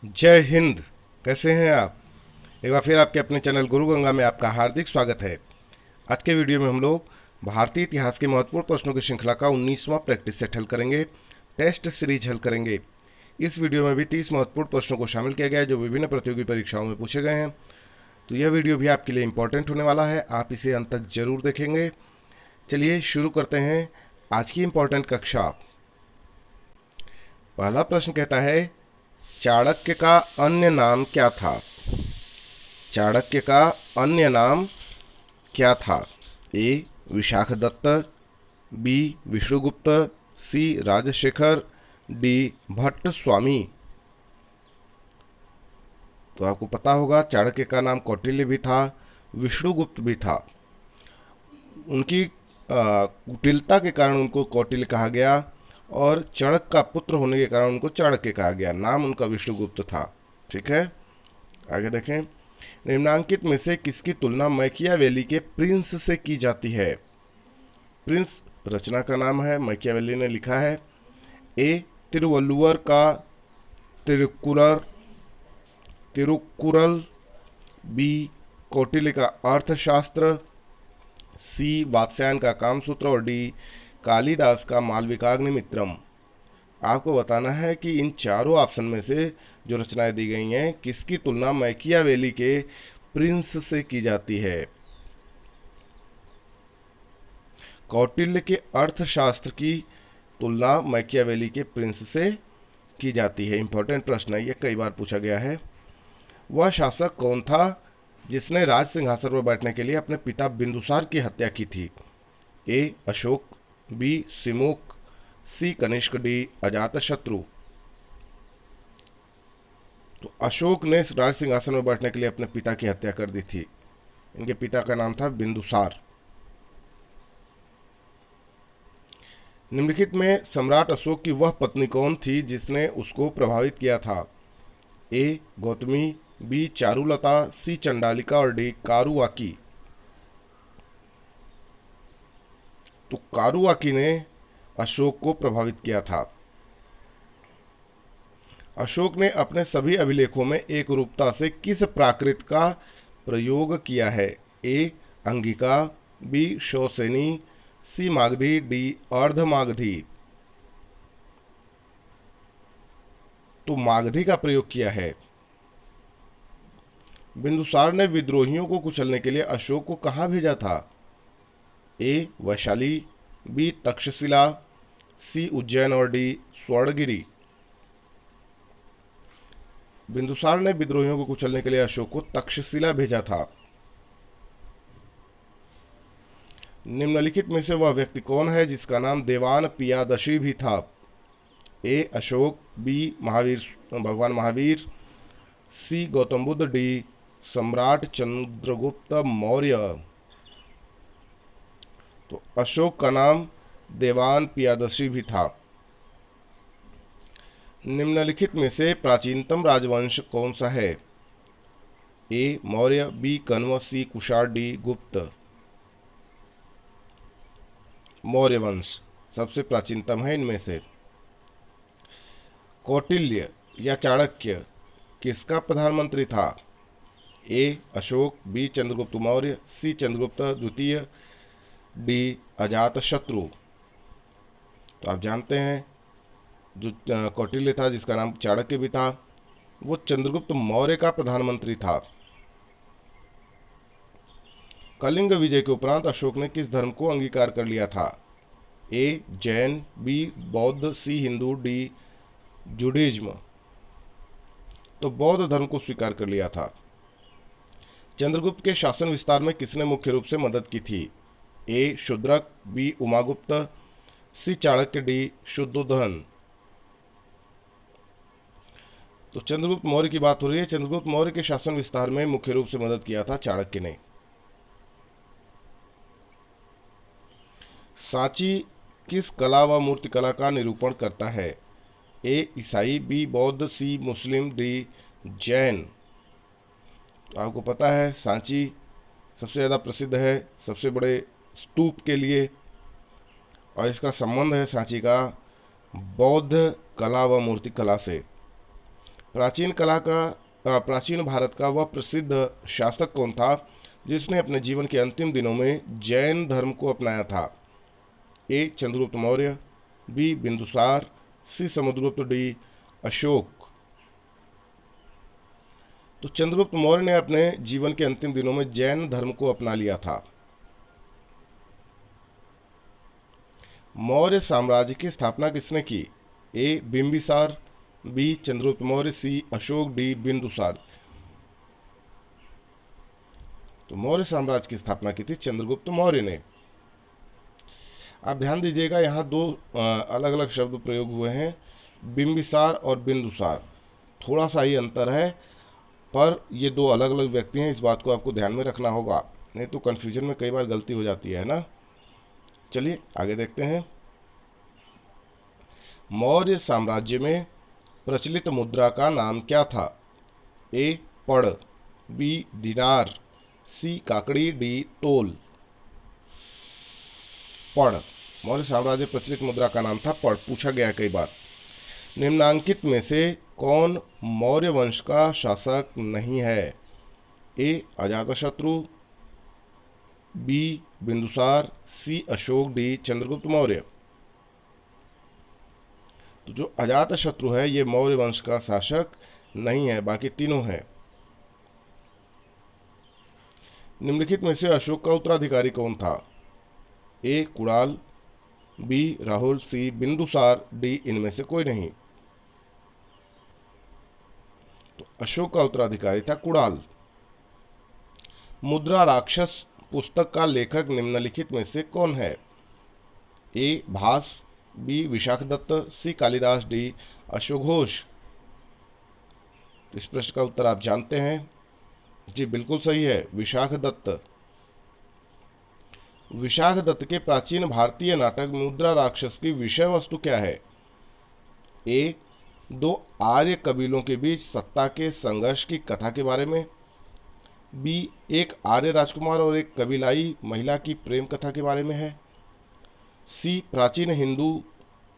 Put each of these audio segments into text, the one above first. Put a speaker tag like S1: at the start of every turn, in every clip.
S1: जय हिंद। कैसे हैं आप? एक बार फिर आपके अपने चैनल गुरु गंगा में आपका हार्दिक स्वागत है। आज के वीडियो में हम लोग भारतीय इतिहास के महत्वपूर्ण प्रश्नों की श्रृंखला का 19वां प्रैक्टिस सेट हल करेंगे, टेस्ट सीरीज हल करेंगे। इस वीडियो में भी 30 महत्वपूर्ण प्रश्नों को शामिल किया गया है जो विभिन्न प्रतियोगी परीक्षाओं में पूछे गए हैं। तो यह वीडियो भी आपके लिए इंपॉर्टेंट होने वाला है, आप इसे अंत तक जरूर देखेंगे। चलिए शुरू करते हैं आज की इंपॉर्टेंट कक्षा। पहला प्रश्न कहता है, चाणक्य का अन्य नाम क्या था? चाणक्य का अन्य नाम क्या था? ए विशाखदत्त, बी विष्णुगुप्त, सी राजशेखर, डी भट्ट स्वामी। तो आपको पता होगा चाणक्य का नाम कौटिल्य भी था, विष्णुगुप्त भी था। उनकी कुटिलता के कारण उनको कौटिल्य कहा गया और चाणक्य का पुत्र होने के कारण उनको चाणक्य कहा गया। नाम उनका विष्णुगुप्त था। ठीक है, आगे देखें। निम्नांकित में से किसकी तुलना मैकियावेली के प्रिंस से की जाती है? प्रिंस रचना का नाम है, मैकियावेली ने लिखा है। ए तिरुवल्लुवर का तिरुकुरल तिरुकुरल, बी कौटिल्य का अर्थशास्त्र, सी वात्स्यायन का कामसूत्र और डी कालिदास का मालविकाग्निमित्रम। आपको बताना है कि इन चारों ऑप्शन में से जो रचनाएं दी गई हैं किसकी तुलना मैकियावेली के प्रिंस से की जाती है। कौटिल्य के अर्थशास्त्र की तुलना मैकियावेली के प्रिंस से की जाती है। इंपॉर्टेंट प्रश्न है, यह कई बार पूछा गया है। वह शासक कौन था जिसने राज सिंहासन पर बैठने के लिए अपने पिता बिंदुसार की हत्या की थी? ए अशोक, बी सिमुक, सी कनिष्क, डी अजातशत्रु। तो अशोक ने राज सिंहासन पर बैठने के लिए अपने पिता की हत्या कर दी थी। इनके पिता का नाम था बिंदुसार। निम्नलिखित में सम्राट अशोक की वह पत्नी कौन थी जिसने उसको प्रभावित किया था? ए गौतमी, बी चारुलता, सी चंडालिका और डी कारुआकी। तो कारुआकी ने अशोक को प्रभावित किया था। अशोक ने अपने सभी अभिलेखों में एक रूपता से किस प्राकृत का प्रयोग किया है? ए अंगिका, बी शोसेनी, सी मागधी, डी अर्धमागधी। तो मागधी का प्रयोग किया है। बिंदुसार ने विद्रोहियों को कुचलने के लिए अशोक को कहां भेजा था? ए वैशाली, बी तक्षशिला, सी उज्जैन और डी स्वर्णगिरी। बिंदुसार ने विद्रोहियों को कुचलने के लिए अशोक को तक्षशिला भेजा था। निम्नलिखित में से वह व्यक्ति कौन है जिसका नाम देवान पियादशी भी था? ए अशोक, बी महावीर, भगवान महावीर, सी गौतम बुद्ध, डी सम्राट चंद्रगुप्त मौर्य। तो अशोक का नाम देवान पियादशी भी था। निम्नलिखित में से प्राचीनतम राजवंश कौन सा है? ए मौर्य, बी कण्व, सी कुषाण, डी गुप्त। मौर्य वंश सबसे प्राचीनतम है इनमें से। कौटिल्य या चाणक्य किसका प्रधानमंत्री था? ए अशोक, बी चंद्रगुप्त मौर्य, सी चंद्रगुप्त द्वितीय, डी अजातशत्रु। तो आप जानते हैं जो कौटिल्य था जिसका नाम चाणक्य भी था, वो चंद्रगुप्त मौर्य का प्रधानमंत्री था। कलिंग विजय के उपरांत अशोक ने किस धर्म को अंगीकार कर लिया था? ए जैन, बी बौद्ध, सी हिंदू, डी जुडिज्म। तो बौद्ध धर्म को स्वीकार कर लिया था। चंद्रगुप्त के शासन विस्तार में किसने मुख्य रूप से मदद की थी? ए शूद्रक, बी उमागुप्त, सी चाणक्य, डी शुद्धोधन। तो चंद्रगुप्त मौर्य की बात हो रही है। चंद्रगुप्त मौर्य के शासन विस्तार में मुख्य रूप से मदद किया था चाणक्य ने। सांची किस कला व मूर्तिकला का निरूपण करता है? ए ईसाई, बी बौद्ध, सी मुस्लिम, डी जैन। तो आपको पता है सांची सबसे ज़्यादा प्रसिद्ध है सबसे बड़े स्तूप के लिए, और इसका संबंध है सांची का बौद्ध कला व मूर्तिकला से। प्राचीन भारत का वह प्रसिद्ध शासक कौन था जिसने अपने जीवन के अंतिम दिनों में जैन धर्म को अपनाया था? ए चंद्रगुप्त मौर्य, बी बिंदुसार, सी समुद्रगुप्त, डी अशोक। तो चंद्रगुप्त मौर्य ने अपने जीवन के अंतिम दिनों में जैन धर्म को अपना लिया था। मौर्य साम्राज्य की स्थापना किसने की? ए बिंबिसार, बी चंद्रगुप्त मौर्य, सी अशोक, डी बिंदुसार। तो मौर्य साम्राज्य की स्थापना की थी चंद्रगुप्त मौर्य ने। आप ध्यान दीजिएगा, यहाँ दो अलग अलग शब्द प्रयोग हुए हैं, बिंबिसार और बिंदुसार। थोड़ा सा ही अंतर है, पर ये दो अलग अलग व्यक्ति हैं, इस बात को आपको ध्यान में रखना होगा, नहीं तो कन्फ्यूजन में कई बार गलती हो जाती है ना। चलिए आगे देखते हैं। मौर्य साम्राज्य में प्रचलित मुद्रा का नाम क्या था? ए पड़, बी दिनार, सी काकड़ी, डी तोल। पड़, मौर्य साम्राज्य प्रचलित मुद्रा का नाम था पड़, पूछा गया कई बार। निम्नांकित में से कौन मौर्य वंश का शासक नहीं है? ए अजातशत्रु, बी बिंदुसार, सी अशोक, डी चंद्रगुप्त मौर्य। तो जो अजातशत्रु है ये मौर्य वंश का शासक नहीं है, बाकी तीनों हैं। निम्नलिखित में से अशोक का उत्तराधिकारी कौन था? ए कुणाल, बी राहुल, सी बिंदुसार, डी इनमें से कोई नहीं। तो अशोक का उत्तराधिकारी था कुणाल। मुद्रा राक्षस पुस्तक का लेखक निम्नलिखित में से कौन है? ए भास, बी विशाखदत्त, सी कालिदास, डी अश्वघोष। इस प्रश्न का उत्तर आप जानते हैं। जी बिल्कुल सही है, विशाखदत्त। विशाखदत्त के प्राचीन भारतीय नाटक मुद्रा राक्षस की विषय वस्तु क्या है? ए दो आर्य कबीलों के बीच सत्ता के संघर्ष की कथा के बारे में, बी एक आर्य राजकुमार और एक कबीलाई महिला की प्रेम कथा के बारे में है, सी प्राचीन हिंदू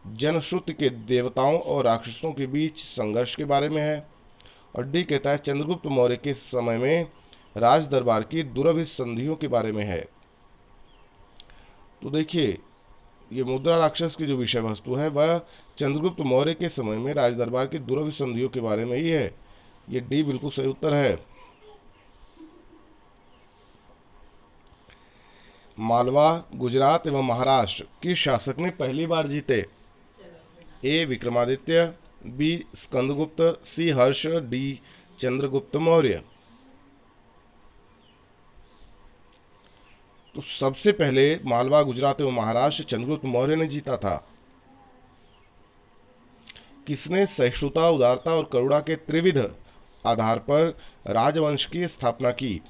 S1: जनश्रुति के देवताओं और राक्षसों के बीच संघर्ष के बारे में है, और डी कहता है चंद्रगुप्त मौर्य के समय में राज दरबार की दुरभिसंधियों संधियों के बारे में है। तो देखिए, ये मुद्रा राक्षस की जो विषय वस्तु है वह चंद्रगुप्त मौर्य के समय में राज दरबार की दुरभिसंधियों संधियों के बारे में ही है। ये डी बिल्कुल सही उत्तर है। मालवा, गुजरात एवं महाराष्ट्र किस शासक ने पहली बार जीते? ए विक्रमादित्य, बी स्कंदगुप्त, सी हर्ष, डी चंद्रगुप्त मौर्य। तो सबसे पहले मालवा, गुजरात एवं महाराष्ट्र चंद्रगुप्त मौर्य ने जीता था। किसने सहिष्णुता, उदारता और करुणा के त्रिविध आधार पर राजवंश की स्थापना की?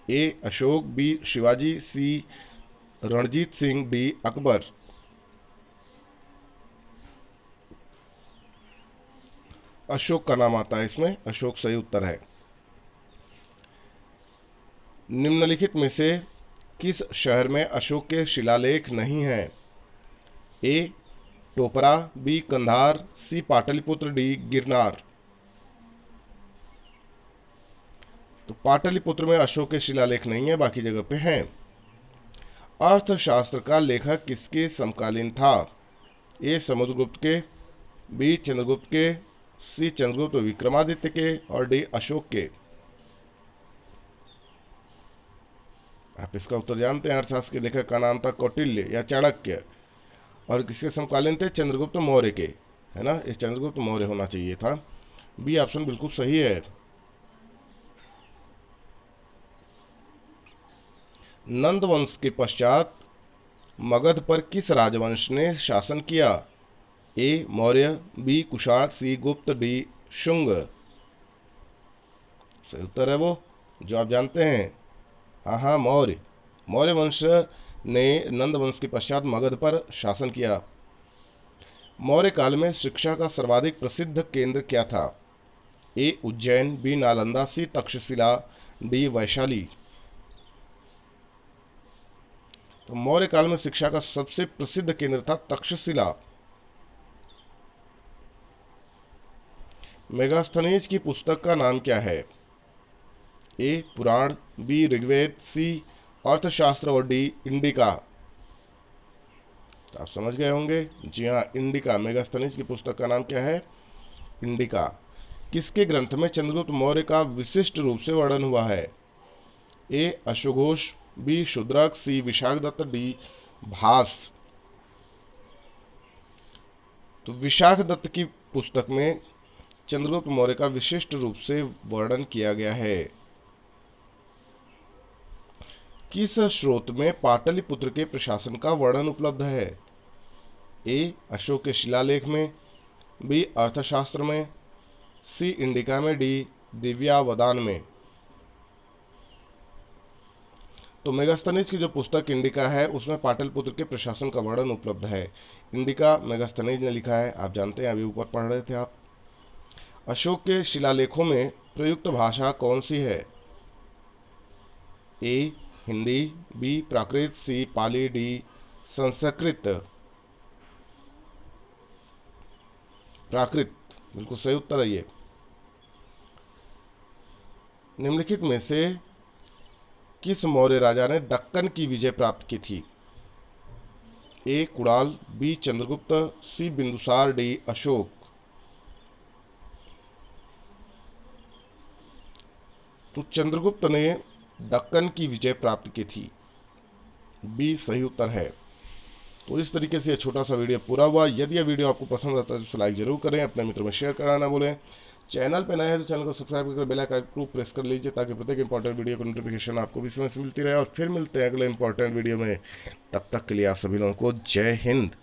S1: ए अशोक, बी शिवाजी, सी रणजीत सिंह, डी अकबर। अशोक का नाम आता है इसमें, अशोक सही उत्तर है। निम्नलिखित में से किस शहर में अशोक के शिलालेख नहीं हैं? ए टोपरा, बी कंधार, सी पाटलिपुत्र, डी गिरनार। तो पाटलिपुत्र में अशोक के शिलालेख नहीं है, बाकी जगह पे हैं। अर्थशास्त्र का लेखक किसके समकालीन था? ए समुद्रगुप्त के, बी चंद्रगुप्त के, सी चंद्रगुप्त विक्रमादित्य के, और डी अशोक के। आप इसका उत्तर जानते हैं। अर्थशास्त्र के लेखक का नाम था कौटिल्य या चाणक्य, और किसके समकालीन थे? चंद्रगुप्त मौर्य के, है ना। इस चंद्रगुप्त मौर्य होना चाहिए था। बी ऑप्शन बिल्कुल सही है। नंद वंश के पश्चात मगध पर किस राजवंश ने शासन किया? ए मौर्य, बी कुषाण, सी गुप्त, डी शुंग। सही उत्तर है वो जो आप जानते हैं। हाँ, मौर्य। मौर्य वंश ने नंद वंश के पश्चात मगध पर शासन किया। मौर्य काल में शिक्षा का सर्वाधिक प्रसिद्ध केंद्र क्या था? ए उज्जैन, बी नालंदा, सी तक्षशिला, डी वैशाली। तो मौर्य काल में शिक्षा का सबसे प्रसिद्ध केंद्र था तक्षशिला। मेगास्थनीज की पुस्तक का नाम क्या है? ए पुराण, बी ऋग्वेद, सी अर्थशास्त्र और डी इंडिका। तो आप समझ गए होंगे, जी हाँ, इंडिका। मेगास्थनीज की पुस्तक का नाम क्या है? इंडिका। किसके ग्रंथ में चंद्रगुप्त मौर्य का विशिष्ट रूप से वर्णन हुआ है? ए अश्वघोष, बी शूद्रक, सी विशाखदत्त, डी भास। तो विशाखदत्त की पुस्तक में चंद्रगुप्त मौर्य का विशिष्ट रूप से वर्णन किया गया है। किस स्रोत में पाटलिपुत्र के प्रशासन का वर्णन उपलब्ध है? ए अशोक के शिलालेख में, बी अर्थशास्त्र में, सी इंडिका में, डी दिव्यावदान में। तो मेगास्थनीज की जो पुस्तक इंडिका है उसमें पाटलिपुत्र के प्रशासन का वर्णन उपलब्ध है। इंडिका मेगास्थनीज ने लिखा है, आप जानते हैं, अभी ऊपर पढ़ रहे थे आप। अशोक के शिलालेखों में प्रयुक्त भाषा कौन सी है? ए हिंदी, बी प्राकृत, सी पाली, डी संस्कृत। प्राकृत बिल्कुल सही उत्तर है ये। निम्नलिखित में से किस मौर्य राजा ने दक्कन की विजय प्राप्त की थी? ए कुणाल, बी चंद्रगुप्त, सी बिंदुसार, डी अशोक। तो चंद्रगुप्त ने दक्कन की विजय प्राप्त की थी, बी सही उत्तर है। तो इस तरीके से ये छोटा सा वीडियो पूरा हुआ। यदि यह वीडियो आपको पसंद आता है तो लाइक जरूर करें, अपने मित्रों में शेयर करना ना भूलें। चैनल पे नए हैं तो चैनल को सब्सक्राइब करके बेल आइकन को प्रेस कर लीजिए ताकि प्रत्येक इंपॉर्टेंट वीडियो को नोटिफिकेशन आपको भी समय से मिलती रहे। और फिर मिलते हैं अगले इंपॉर्टेंट वीडियो में, तब तक के लिए आप सभी लोगों को जय हिंद।